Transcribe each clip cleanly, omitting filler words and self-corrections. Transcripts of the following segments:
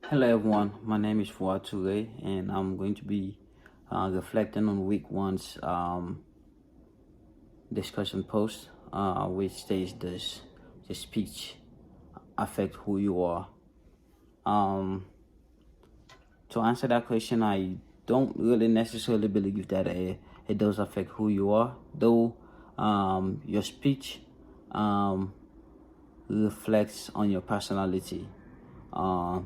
Hello everyone, my name is Wk1 and I'm going to be reflecting on week one's discussion post, which states does the speech affect who you are? Um, to answer that question, I don't really necessarily believe that it does affect who you are, though your speech um, reflects on your personality. Uh,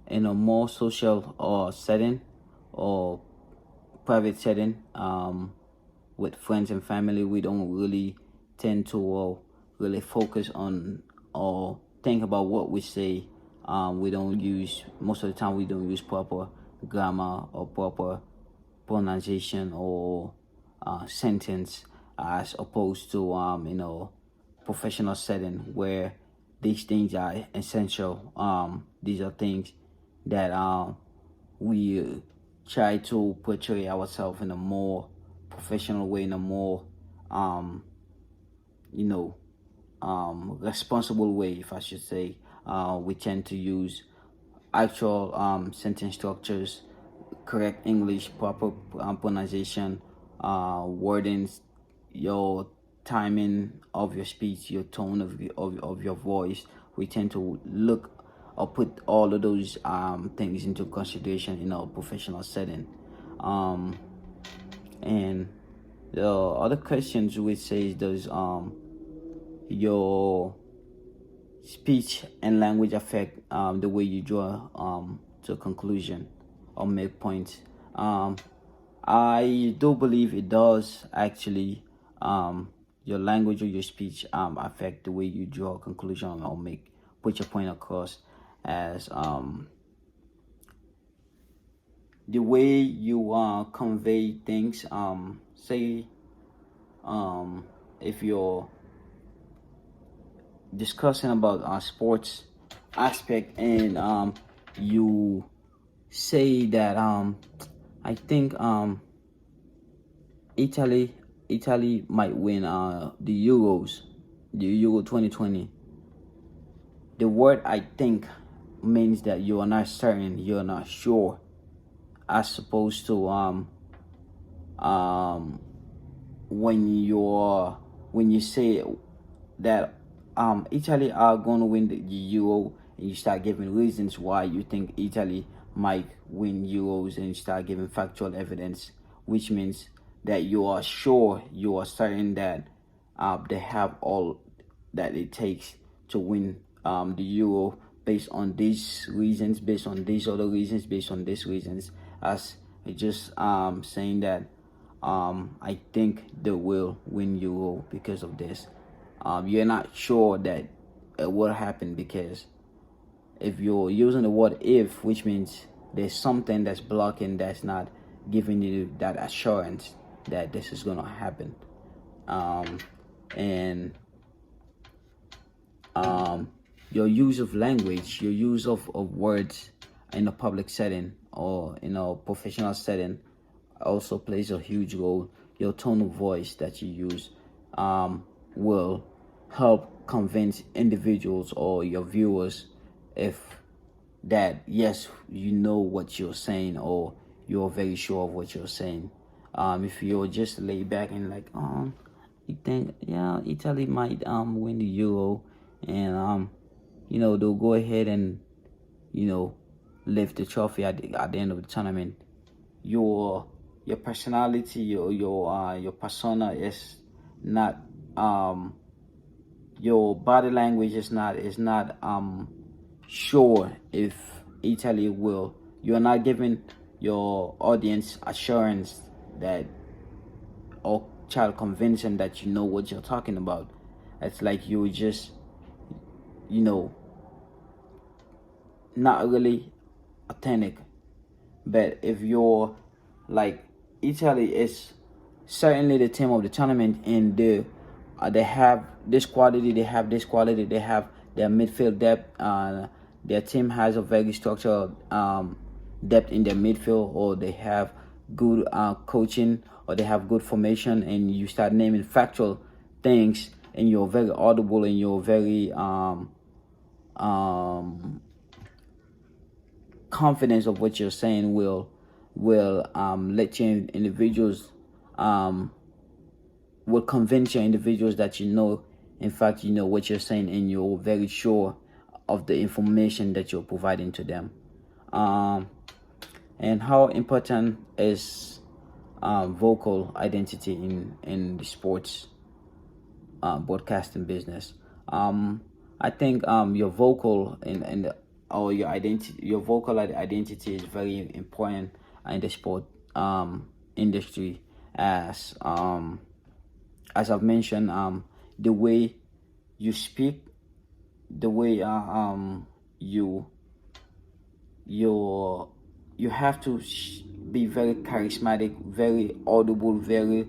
in a more social or setting or private setting, with friends and family, we don't really tend to really focus on or think about what we say. We don't use, most of the time we don't use proper grammar or proper pronunciation or sentence, as opposed to professional setting where these things are essential. These are things that we try to portray ourselves in a more professional way, in a more you know responsible way, if I should say. We tend to use actual sentence structures, correct English, proper pronunciation, wordings, your timing of your speech, your tone of your voice. We tend to look or put all of those things into consideration in our professional setting. Um, and the other questions which says does your speech and language affect the way you draw to a conclusion or make points? I do believe it does actually. Your language or your speech affect the way you draw a conclusion or put your point across, as the way you convey things. Say if you're discussing about sports aspect and you say that I think Italy Italy might win the Euros, the Euro 2020. The word I think means that you are not certain, you're not sure, as opposed to um when you say that Italy are going to win the Euro, and you start giving reasons why you think Italy might win Euros, and you start giving factual evidence, which means that you are sure, you are certain that they have all that it takes to win the Euro, based on these reasons, based on these other reasons, based on these reasons, as just saying that I think they will win Euro because of this. You're not sure that it will happen, because if you're using the word if, which means there's something that's blocking, that's not giving you that assurance that this is going to happen. And your use of language, your use of words in a public setting or in a professional setting also plays a huge role. Your tone of voice that you use will help convince individuals or your viewers if that yes, you know what you're saying, or you're very sure of what you're saying. If you're just laid back and like, you think, yeah, Italy might win the Euro, and they'll go ahead and lift the trophy at the end of the tournament. Your personality, your persona is not your body language is not sure if Italy will. You're not giving your audience assurance that, or try to convince them that you know what you're talking about. It's like you just not really authentic. But if you're like, Italy is certainly the team of the tournament, and they have this quality, they have this quality, they have their midfield depth. Their team has a very structured depth in their midfield, or they have good coaching, or they have good formation, and you start naming factual things, and you're very audible, and you're very confidence of what you're saying will let your individuals will convince your individuals that in fact what you're saying, and you're very sure of the information that you're providing to them. And how important is vocal identity in the sports broadcasting business? I think your vocal or your vocal identity is very important in the sport industry, as I've mentioned, the way you speak, the way you have to be very charismatic, very audible, very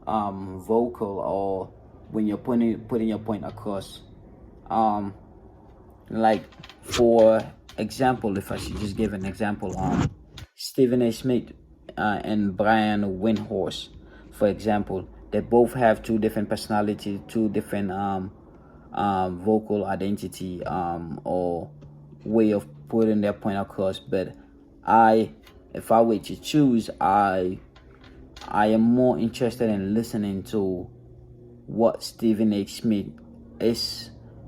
vocal, or when you're putting your point across. Like, for example, if I should just give an example, Stephen A. Smith and Brian Windhorst, for example, they both have two different personalities, two different vocal identity, or way of putting their point across. But if I were to choose, I am more interested in listening to what Stephen A. Smith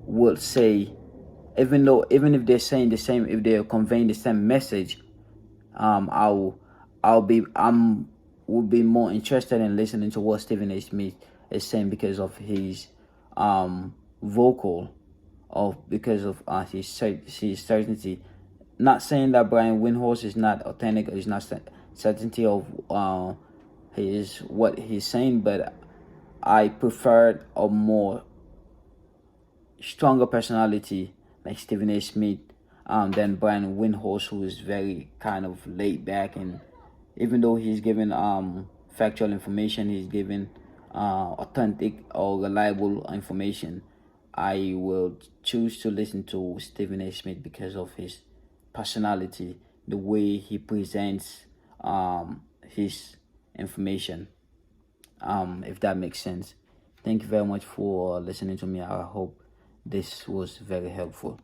would say, even if they're saying the same, if they're conveying the same message. Would be more interested in listening to what Stephen A. Smith is saying because of his vocal, or because of his certainty. Not saying that Brian Windhorst is not authentic, or is not certainty of what he's saying, but I preferred a more stronger personality like Stephen A. Smith than Brian Windhorst, who is very kind of laid back. And even though he's given factual information, he's given authentic or reliable information, I will choose to listen to Stephen A. Smith because of his personality, the way he presents his information, if that makes sense. Thank you very much for listening to me. I hope this was very helpful.